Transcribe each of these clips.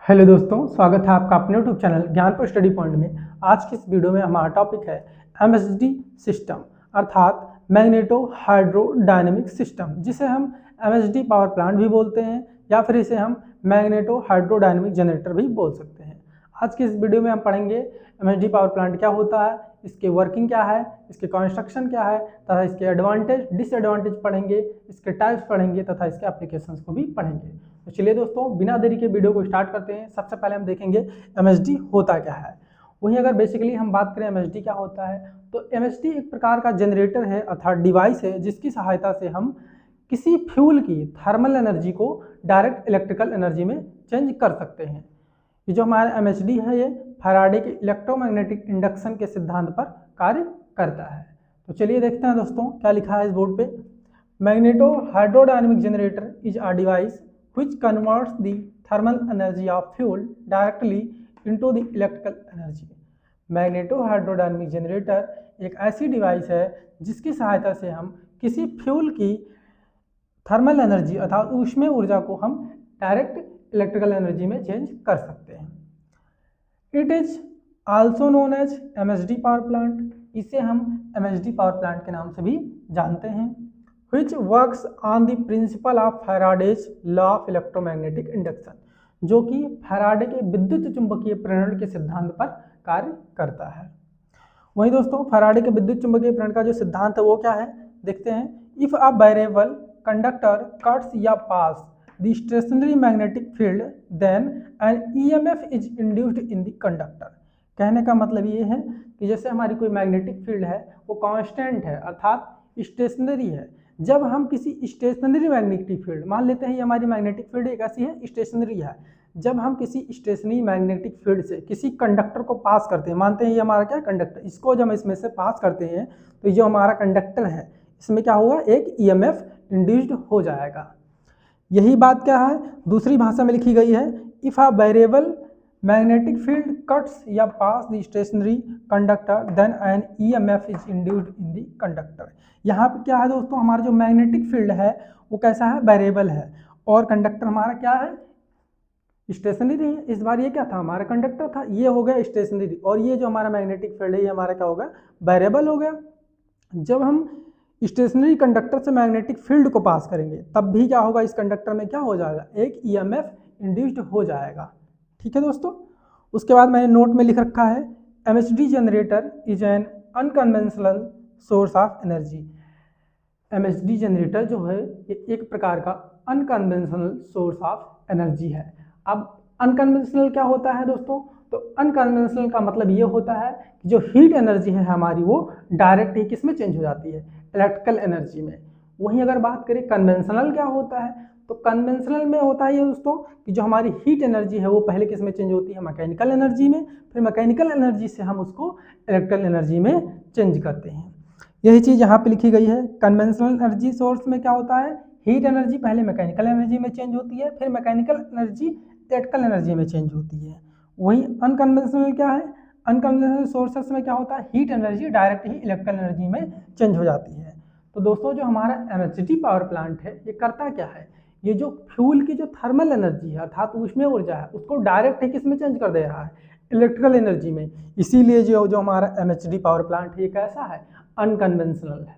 Hello दोस्तों, स्वागत है आपका अपने YouTube channel Gyanpur study point में। आज की इस वीडियो में हमारा टॉपिक है एमएसडी सिस्टम अर्थात मैग्नेटो हाइड्रोडायनेमिक सिस्टम, जिसे हम एमएसडी पावर प्लांट भी बोलते हैं या फिर इसे हम मैग्नेटो हाइड्रोडायनेमिक जनरेटर भी बोल सकते हैं। आज की इस वीडियो में हम पढ़ेंगे एमएसडी पावर प्लांट क्या होता है, इसके वर्किंग क्या है, इसके कंस्ट्रक्शन क्या है तथा इसके एडवांटेज डिसएडवांटेज पढ़ेंगे, इसके टाइप्स पढ़ेंगे तथा इसके एप्लीकेशंस को भी पढ़ेंगे। तो चलिए दोस्तों, बिना देरी के वीडियो को स्टार्ट करते हैं। सबसे पहले हम देखेंगे एमएसडी होता क्या है। वहीं अगर बेसिकली हम बात करें एमएसडी क्या होता है, तो एमएसडी एक प्रकार का जनरेटर है अर्थात डिवाइस है जिसकी सहायता से हम किसी फ्यूल की थर्मल एनर्जी को डायरेक्ट इलेक्ट्रिकल एनर्जी में चेंज कर सकते हैं। ये जो हमारा एमएसडी है ये फैराडे के इलेक्ट्रोमैग्नेटिक इंडक्शन के सिद्धांत पर कार्य करता है। तो चलिए देखते हैं दोस्तों क्या लिखा है इस बोर्ड पे। Magneto hydrodynamic generator is a device which converts the thermal energy of fuel directly into the electrical energy। Magneto hydrodynamic generator एक ऐसी डिवाइस है जिसकी सहायता से हम किसी फ्यूल की थर्मल एनर्जी अर्थात ऊष्मीय ऊर्जा को हम डायरेक्ट इलेक्ट्रिकल एनर्जी में चेंज कर सकते हैं। It is also known as MSD power plant. इसे हम एमएसडी पावर प्लांट के नाम से भी जानते हैं। which works on the principle of Faraday's law of electromagnetic induction, जो कि फैराडे के विद्युत चुंबकीय प्रेरण के सिद्धांत पर कार्य करता है। वहीं दोस्तों फैराडे के विद्युत चुंबकीय प्रेरण का जो सिद्धांत है वो क्या है, देखते हैं। If a variable conductor cuts या pass the stationary magnetic field then an EMF is induced in the conductor. कहने का मतलब ये है कि जैसे हमारी कोई मैग्नेटिक फील्ड है वो कांस्टेंट है अर्थात स्टेशनरी है। जब हम किसी स्टेशनरी मैग्नेटिक फील्ड, मान लेते हैं ये हमारी मैग्नेटिक फील्ड एक ऐसी है स्टेशनरी है, जब हम किसी स्टेशनरी मैग्नेटिक फील्ड से किसी कंडक्टर को पास करते हैं, मानते हैं ये हमारा क्या कंडक्टर, इसको जब हम इसमें से पास करते हैं तो जो हमारा कंडक्टर है इसमें क्या होगा, एक ईएमएफ इंड्यूस्ड हो जाएगा। यही बात क्या है दूसरी भाषा में लिखी गई है। If a variable magnetic field cuts या pass the stationary conductor then an EMF is induced in the conductor. यहाँ पे क्या है दोस्तों, हमारा जो मैग्नेटिक फील्ड है वो कैसा है, वेरिएबल है, और कंडक्टर हमारा क्या है, स्टेशनरी है। इस बार ये क्या था, हमारा कंडक्टर था, ये हो गया स्टेशनरी, और ये जो हमारा मैग्नेटिक फील्ड है ये हमारा क्या होगा, वेरिएबल हो गया। जब हम स्टेशनरी कंडक्टर से मैग्नेटिक फील्ड को पास करेंगे तब भी क्या होगा, इस कंडक्टर में क्या हो जाएगा, एक ईएमएफ इंड्यूस्ड हो जाएगा। ठीक है दोस्तों। उसके बाद मैंने नोट में लिख रखा है MSD generator is an unconventional source of energy. MSD generator जो है ये एक प्रकार का अनकन्वेंशनल सोर्स ऑफ एनर्जी है। अब अनकन्वेंशनल क्या होता है दोस्तों, तो अनकन्वेंशनल का मतलब ये होता है कि जो हीट एनर्जी है हमारी वो डायरेक्ट ही किस में चेंज हो जाती है, इलेक्ट्रिकल एनर्जी में। वहीं अगर बात करें कन्वेंशनल क्या होता है, तो कन्वेंशनल में होता है ये दोस्तों कि जो हमारी हीट एनर्जी है वो पहले किस में चेंज होती है, मैकेनिकल एनर्जी में, फिर मैकेनिकल एनर्जी से हम उसको इलेक्ट्रिकल एनर्जी में चेंज करते हैं। यही चीज़ यहाँ पे लिखी गई है। कन्वेंशनल एनर्जी सोर्स में क्या होता है, हीट एनर्जी पहले मैकेनिकल एनर्जी में चेंज होती है, फिर मैकेनिकल एनर्जी इलेक्ट्रिकल एनर्जी में चेंज होती है। वहीं अनकन्वेंशनल क्या है, अनकन्वेंशनल सोर्सेस में क्या होता है, हीट एनर्जी डायरेक्ट ही इलेक्ट्रिकल एनर्जी में चेंज हो जाती है। तो दोस्तों जो हमारा एमएसडी पावर प्लांट है ये करता क्या है, ये जो फ्यूल की जो थर्मल एनर्जी है अर्थात ऊष्मीय ऊर्जा है उसको डायरेक्ट ही किस में चेंज कर दे रहा है, इलेक्ट्रिकल एनर्जी में। इसीलिए जो हमारा एमएसडी पावर प्लांट है ये कैसा है, अनकन्वेंशनल है।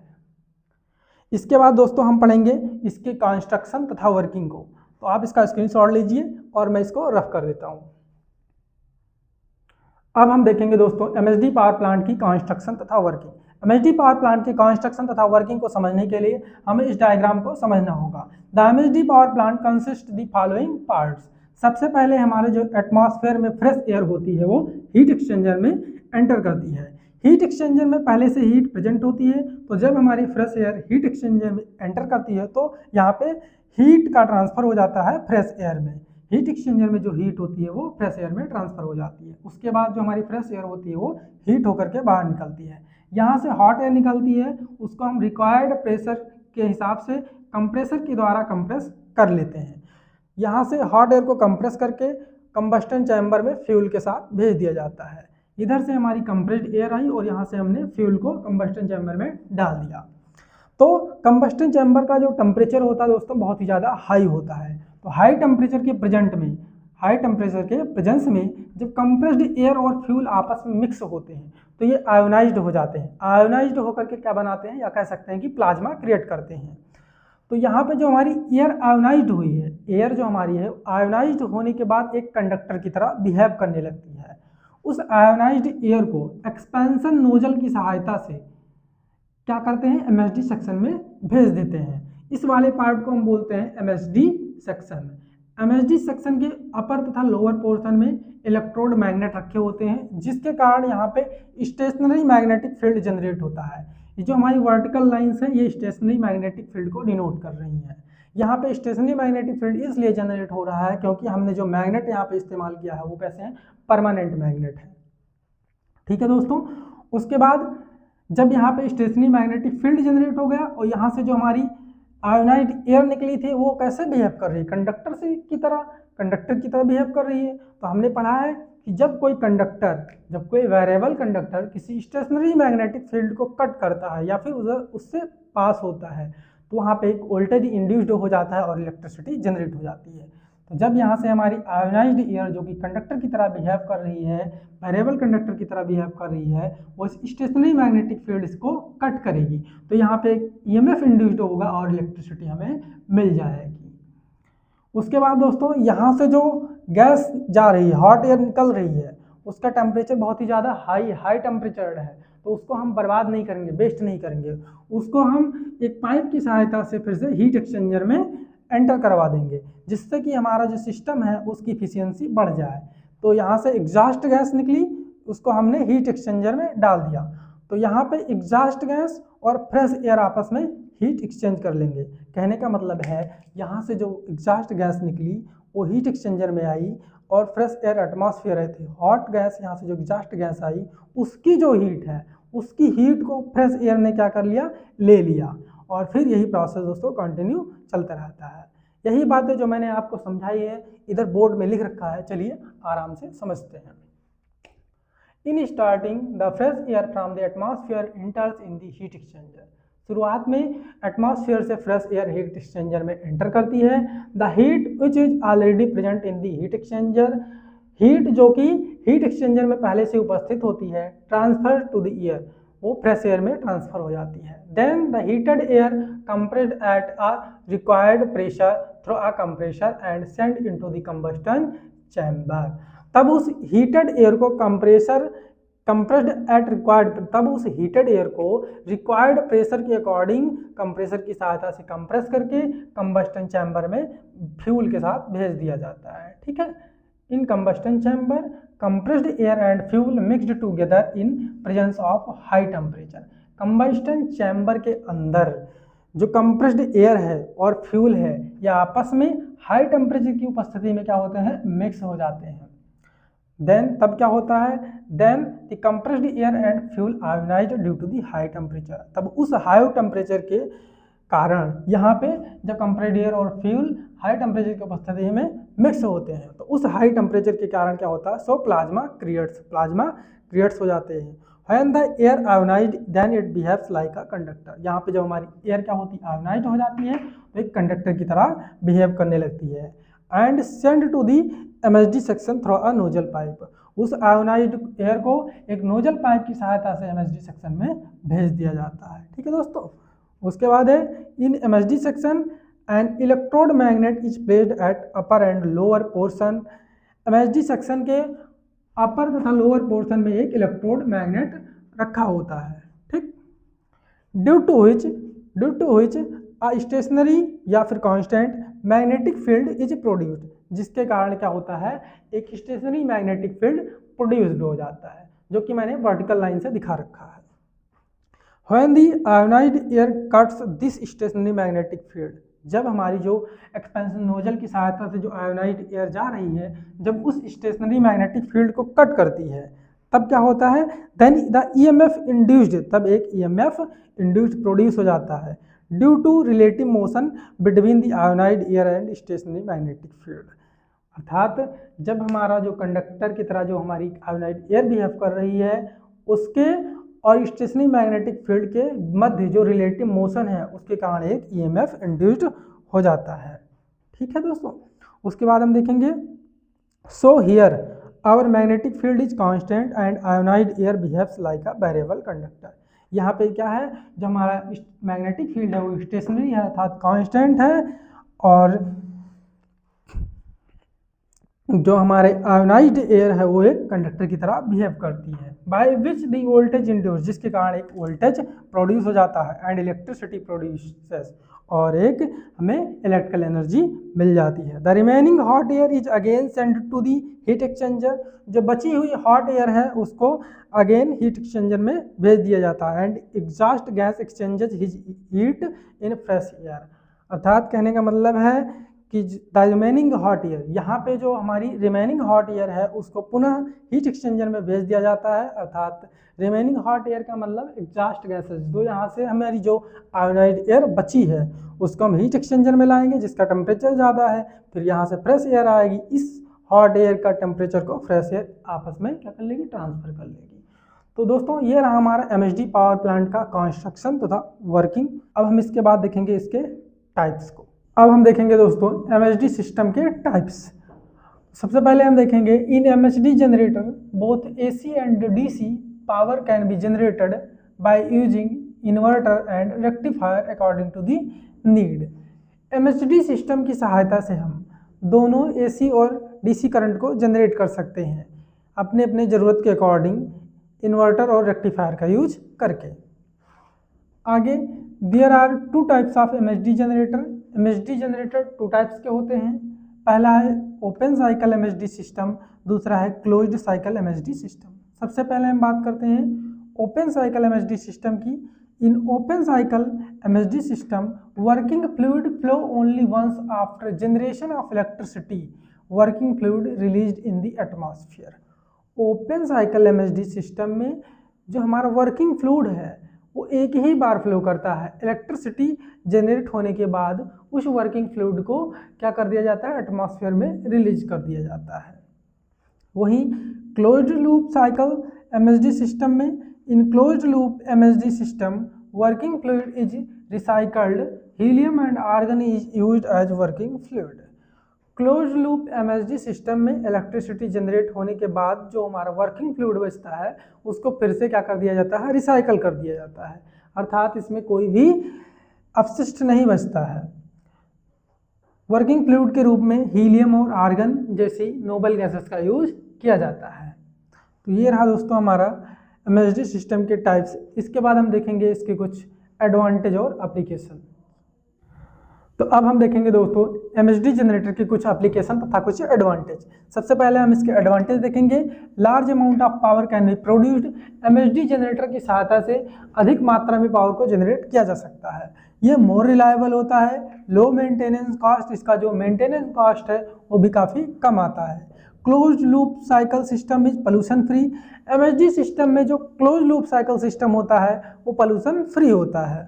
इसके बाद दोस्तों हम पढ़ेंगे इसके कंस्ट्रक्शन तथा वर्किंग को। तो आप इसका स्क्रीनशॉट लीजिए और मैं इसको रफ कर देता हूँ। अब हम देखेंगे दोस्तों एमएसडी पावर प्लांट की कंस्ट्रक्शन तथा वर्किंग। एमएसडी पावर प्लांट की कंस्ट्रक्शन तथा वर्किंग को समझने के लिए हमें इस डायग्राम को समझना होगा। The MSD power plant consist the following parts. सबसे पहले हमारे जो एटमॉस्फेयर में फ्रेश एयर होती है वो हीट एक्सचेंजर में एंटर करती है। हीट एक्सचेंजर में पहले से हीट प्रेजेंट होती है, तो जब हमारी फ्रेश एयर हीट एक्सचेंजर में एंटर करती है तो यहाँ पे हीट का ट्रांसफर हो जाता है फ्रेश एयर में। हीट एक्सचेंजर में जो हीट होती है वो फ्रेश एयर में ट्रांसफर हो जाती है। उसके बाद जो हमारी फ्रेश एयर होती है वो हीट होकर के बाहर निकलती है। यहाँ से हॉट एयर निकलती है, उसको हम रिक्वायर्ड प्रेशर के हिसाब से कंप्रेसर के द्वारा कंप्रेस कर लेते हैं। यहाँ से हॉट एयर को कंप्रेस करके कंबस्टन चैम्बर में फ्यूल के साथ भेज दिया जाता है। इधर से हमारी कंप्रेस्ड एयर आई और यहाँ से हमने फ्यूल को कंबस्टन चैम्बर में डाल दिया। तो कंबस्टन चैम्बर का जो टेम्परेचर होता है दोस्तों बहुत ही ज़्यादा हाई होता है। तो हाई टेम्परेचर के प्रेजेंट में हाई टेम्परेचर के प्रेजेंस में जब कंप्रेस्ड एयर और फ्यूल आपस में मिक्स होते हैं तो ये आयोनाइज्ड हो जाते हैं। आयोनाइज्ड होकर के क्या बनाते हैं, या कह सकते हैं कि प्लाज्मा क्रिएट करते हैं। तो यहाँ पे जो हमारी एयर आयोनाइज्ड हुई है, एयर जो हमारी है आयोनाइज्ड होने के बाद एक कंडक्टर की तरह बिहेव करने लगती है। उस आयोनाइज्ड एयर को एक्सपेंशन नोजल की सहायता से क्या करते हैं, एमएसडी सेक्शन में भेज देते हैं। इस वाले पार्ट को हम बोलते हैं एमएसडी सेक्शन। एमएसडी सेक्शन के अपर तथा लोअर पोर्शन में इलेक्ट्रोड मैग्नेट रखे होते हैं, जिसके कारण यहाँ पे स्टेशनरी मैग्नेटिक फील्ड जनरेट होता है। ये जो हमारी वर्टिकल लाइंस है ये स्टेशनरी मैग्नेटिक फील्ड को डिनोट कर रही हैं। यहाँ पे स्टेशनरी मैग्नेटिक फील्ड इसलिए जनरेट हो रहा है क्योंकि हमने जो मैग्नेट यहाँ पे इस्तेमाल किया है वो कैसे हैं, परमानेंट मैग्नेट है। ठीक है दोस्तों, उसके बाद जब यहाँ पे स्टेशनरी मैग्नेटिक फील्ड जनरेट हो गया और यहाँ से जो हमारी आयोनाइज्ड एयर निकली थी वो कैसे बिहेव कर रही है, कंडक्टर की तरह बिहेव कर रही है। तो हमने पढ़ा है कि जब कोई वेरिएबल कंडक्टर किसी स्टेशनरी मैग्नेटिक फील्ड को कट करता है या फिर उससे पास होता है तो वहाँ पे एक वोल्टेज इंड्यूस्ड हो जाता है और इलेक्ट्रिसिटी जनरेट हो जाती है। तो जब यहाँ से हमारी आयोनाइज्ड एयर जो कि कंडक्टर की तरह बिहेव कर रही है, वेरिएबल कंडक्टर की तरह बिहेव कर रही है, वो स्टेशनरी मैग्नेटिक फील्ड इसको कट करेगी तो यहाँ पे एक ईएमएफ इंड्यूस्ड होगा और इलेक्ट्रिसिटी हमें मिल जाएगी। उसके बाद दोस्तों यहाँ से जो गैस जा रही है, हॉट एयर निकल रही है, उसका टेम्परेचर बहुत ही ज़्यादा हाई टेम्परेचर है, तो उसको हम बर्बाद नहीं करेंगे, वेस्ट नहीं करेंगे, उसको हम एक पाइप की सहायता से फिर से हीट एक्सचेंजर में एंटर करवा देंगे, जिससे कि हमारा जो सिस्टम है उसकी इफिशियंसी बढ़ जाए। तो यहाँ से एग्जॉस्ट गैस निकली, उसको हमने हीट एक्सचेंजर में डाल दिया, तो यहाँ पे एग्जॉस्ट गैस और फ्रेश एयर आपस में हीट एक्सचेंज कर लेंगे। कहने का मतलब है यहाँ से जो एग्जॉस्ट गैस निकली वो हीट एक्सचेंजर में आई और फ्रेश एयर एटमॉस्फेयर आई थी, हॉट गैस यहाँ से जो एग्जॉस्ट गैस आई उसकी जो हीट है उसकी हीट को फ्रेश एयर ने क्या कर लिया, ले लिया, और फिर यही प्रोसेस दोस्तों कंटिन्यू चलता रहता है। यही बातें जो मैंने आपको समझाई है इधर बोर्ड में लिख रखा है, चलिए आराम से समझते हैं। In starting the fresh air from the atmosphere enters in the heat exchanger. शुरुआत में एटमॉस्फेयर से फ्रेश एयर हीट एक्सचेंजर में एंटर करती है। The heat which is already present in the heat exchanger, heat जो कि हीट एक्सचेंजर में पहले से उपस्थित होती है, ट्रांसफर टू द एयर, वो फ्रेश एयर में ट्रांसफर हो जाती है। Then the heated air compressed at a required pressure through a compressor and send into the combustion chamber. तब उस हीटेड एयर को तब उस हीटेड एयर को रिक्वायर्ड प्रेशर के अकॉर्डिंग कंप्रेसर की सहायता से कंप्रेस करके कंबस्टन चैम्बर में फ्यूल के साथ भेज दिया जाता है। ठीक है, in combustion chamber compressed air and fuel mixed together in presence of high temperature. Combustion chamber के अंदर जो कंप्रेस्ड एयर है और फ्यूल है ये आपस में हाई टेम्परेचर की उपस्थिति में क्या होते हैं, मिक्स हो जाते हैं। देन तब क्या होता है, then the compressed air and fuel ionised due to the high temperature. तब उस हाई टेम्परेचर के कारण यहाँ पे जब कंप्रेस्ड एयर और फ्यूल हाई टेम्परेचर की उपस्थिति में मिक्स होते हैं तो उस हाई टेम्परेचर के कारण क्या होता है, सो प्लाज्मा क्रिएट्स हो जाते हैं। When the air ionized then it behaves like a conductor। यहाँ पे जब हमारी एयर क्या होती है, आयोनाइज्ड हो जाती है तो एक कंडक्टर की तरह बिहेव करने लगती है। And send to the MSD section through a nozzle pipe. उस आयोनाइज्ड एयर को एक नोजल पाइप की सहायता से एमएसडी सेक्शन में भेज दिया जाता है। ठीक है दोस्तों, उसके बाद है in MSD section and electrode magnet is placed at upper and lower portion. MSD section के अपर तथा लोअर पोर्शन में एक इलेक्ट्रोड मैग्नेट रखा होता है। ठीक, due to which a stationary या फिर constant magnetic field is produced, जिसके कारण क्या होता है, एक स्टेशनरी मैग्नेटिक फील्ड प्रोड्यूस्ड हो जाता है, जो कि मैंने वर्टिकल लाइन से दिखा रखा है। When the ionized air cuts this stationary magnetic field, जब हमारी जो एक्सपेंशन नोजल की सहायता से जो आयोनाइज्ड एयर जा रही है जब उस स्टेशनरी मैग्नेटिक फील्ड को कट करती है तब क्या होता है, देन द ईएमएफ इंड्यूस्ड, तब एक ईएमएफ इंड्यूस्ड प्रोड्यूस हो जाता है due to relative motion between the ionised air and stationary magnetic field. अर्थात जब हमारा जो कंडक्टर की तरह जो हमारी आयोनाइज्ड एयर बिहेव कर रही है उसके और स्टेशनरी मैग्नेटिक फील्ड के मध्य जो रिलेटिव मोशन है उसके कारण एक ईएमएफ इंड्यूस्ड हो जाता है। ठीक है दोस्तों, उसके बाद हम देखेंगे So here our magnetic field is constant and ionized air behaves like a variable conductor. यहाँ पे क्या है, जो हमारा मैग्नेटिक फील्ड है वो स्टेशनरी है अर्थात कांस्टेंट है, और जो हमारे आयोनाइज्ड एयर है वो एक कंडक्टर की तरह बिहेव करती है। By which the voltage induce, जिसके कारण एक वोल्टेज प्रोड्यूस हो जाता है, एंड इलेक्ट्रिसिटी प्रोड्यूसेस, और एक हमें इलेक्ट्रिकल एनर्जी मिल जाती है। The remaining hot air is again send to the heat exchanger, जो बची हुई हॉट एयर है उसको अगेन हीट एक्सचेंजर में भेज दिया जाता है, and exhaust gas exchanges his heat in fresh air. अर्थात कहने का मतलब है कि द रिमेनिंग हॉट एयर, यहाँ पे जो हमारी रिमेनिंग हॉट एयर है उसको पुनः हीट एक्सचेंजर में भेज दिया जाता है। अर्थात रिमेनिंग हॉट एयर का मतलब एग्जॉस्ट गैसेज, तो यहाँ से हमारी जो आयोनाइज्ड एयर बची है उसको हम हीट एक्सचेंजर में लाएंगे जिसका टेम्परेचर ज़्यादा है, फिर यहाँ से फ्रेश एयर आएगी, इस हॉट एयर का टेम्परेचर को फ्रेश एयर आपस में क्या कर लेगी, ट्रांसफर कर लेगी। तो दोस्तों ये रहा हमारा एमएसडी पावर प्लांट का कंस्ट्रक्शन तथा वर्किंग। अब हम इसके बाद देखेंगे इसके टाइप्स को। अब हम देखेंगे दोस्तों एमएसडी सिस्टम के टाइप्स। सबसे पहले हम देखेंगे in MSD generator both AC and DC power can be generated by using inverter and rectifier according to the need. MSD system की सहायता से हम दोनों एसी और डीसी करंट को जनरेट कर सकते हैं अपने अपने ज़रूरत के अकॉर्डिंग, इन्वर्टर और रेक्टिफायर का यूज करके। आगे there are two types of MSD generator. MSD generator two types के होते हैं। पहला है ओपन साइकिल एमएसडी सिस्टम, दूसरा है क्लोज्ड साइकिल एमएसडी सिस्टम। सबसे पहले हम बात करते हैं ओपन साइकिल एमएसडी सिस्टम की। In open cycle MSD system working fluid flow only once after generation of electricity, working fluid released in the atmosphere. Open cycle MSD system में जो हमारा वर्किंग फ्लूइड है वो एक ही बार फ्लो करता है। Electricity generate होने के बाद उस वर्किंग फ्लूइड को क्या कर दिया जाता है, एटमॉस्फेयर में रिलीज कर दिया जाता है। वहीं closed loop cycle MSD system में, in closed loop MSD system working fluid is recycled, helium and argon is used as working fluid. Closed loop MSD system में इलेक्ट्रिसिटी जनरेट होने के बाद जो हमारा वर्किंग फ्लूइड बचता है उसको फिर से क्या कर दिया जाता है, रिसाइकल कर दिया जाता है। अर्थात इसमें कोई भी अपशिष्ट नहीं बचता है। वर्किंग फ्लूइड के रूप में हीलियम और आर्गन जैसी नोबल गैसेस का यूज किया जाता है। तो ये रहा दोस्तों हमारा एमएसडी सिस्टम के टाइप्स। इसके बाद हम देखेंगे इसके कुछ एडवांटेज और एप्लीकेशन। तो अब हम देखेंगे दोस्तों एमएसडी जनरेटर के कुछ एप्लीकेशन तथा कुछ एडवांटेज। सबसे पहले हम इसके एडवांटेज देखेंगे। Large amount of power can be produced. MSD generator की सहायता से अधिक मात्रा में पावर को जनरेट किया जा सकता है। ये मोर रिलायबल होता है। लो मेंटेनेंस कॉस्ट, इसका जो मेंटेनेंस कॉस्ट है वो भी काफ़ी कम आता है। Closed loop cycle system is pollution free. MSD system में जो क्लोज लूप साइकिल सिस्टम होता है वो पोल्यूशन फ्री होता है।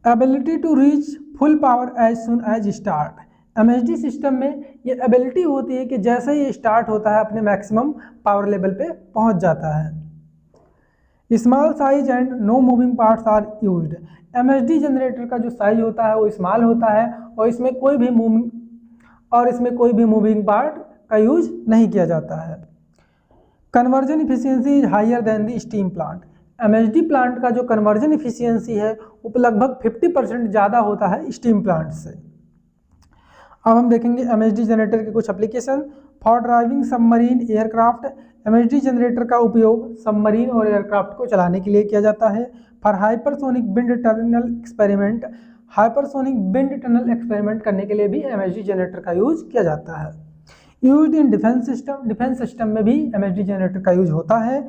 Ability to reach full power as soon as start. MSD system में ये एबिलिटी होती है कि जैसे ही स्टार्ट होता है अपने मैक्सिमम पावर लेवल पे पहुंच जाता है। Small size and no moving parts are used. MSD generator का जो साइज होता है वो स्मॉल होता है और इसमें कोई भी मूविंग पार्ट का यूज नहीं किया जाता है। Conversion efficiency is higher than the steam plant. MSD plant का जो कन्वर्जन इफिशियंसी है वो लगभग 50% ज़्यादा होता है स्टीम प्लांट से। अब हम देखेंगे एमएसडी जनरेटर के कुछ application. For driving submarine aircraft, MSD generator का उपयोग सबमरीन और एयरक्राफ्ट को चलाने के लिए किया जाता है। For hypersonic wind tunnel experiment, hypersonic wind tunnel experiment करने के लिए भी एमएसडी जनरेटर का यूज किया जाता है। Used in defence system, defence system में भी एमएसडी जनरेटर का यूज होता है।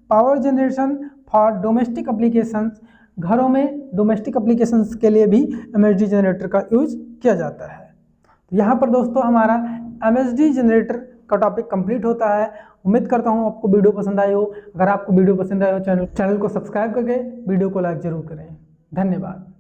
Power generation for domestic applications, घरों में डोमेस्टिक एप्लीकेशंस के लिए भी एमएसडी जनरेटर का यूज किया जाता है। तो यहाँ पर दोस्तों हमारा एमएसडी जनरेटर का टॉपिक कंप्लीट होता है। उम्मीद करता हूँ आपको वीडियो पसंद आई हो। अगर आपको वीडियो पसंद आए हो चैनल को सब्सक्राइब करके वीडियो को लाइक जरूर करें। धन्यवाद।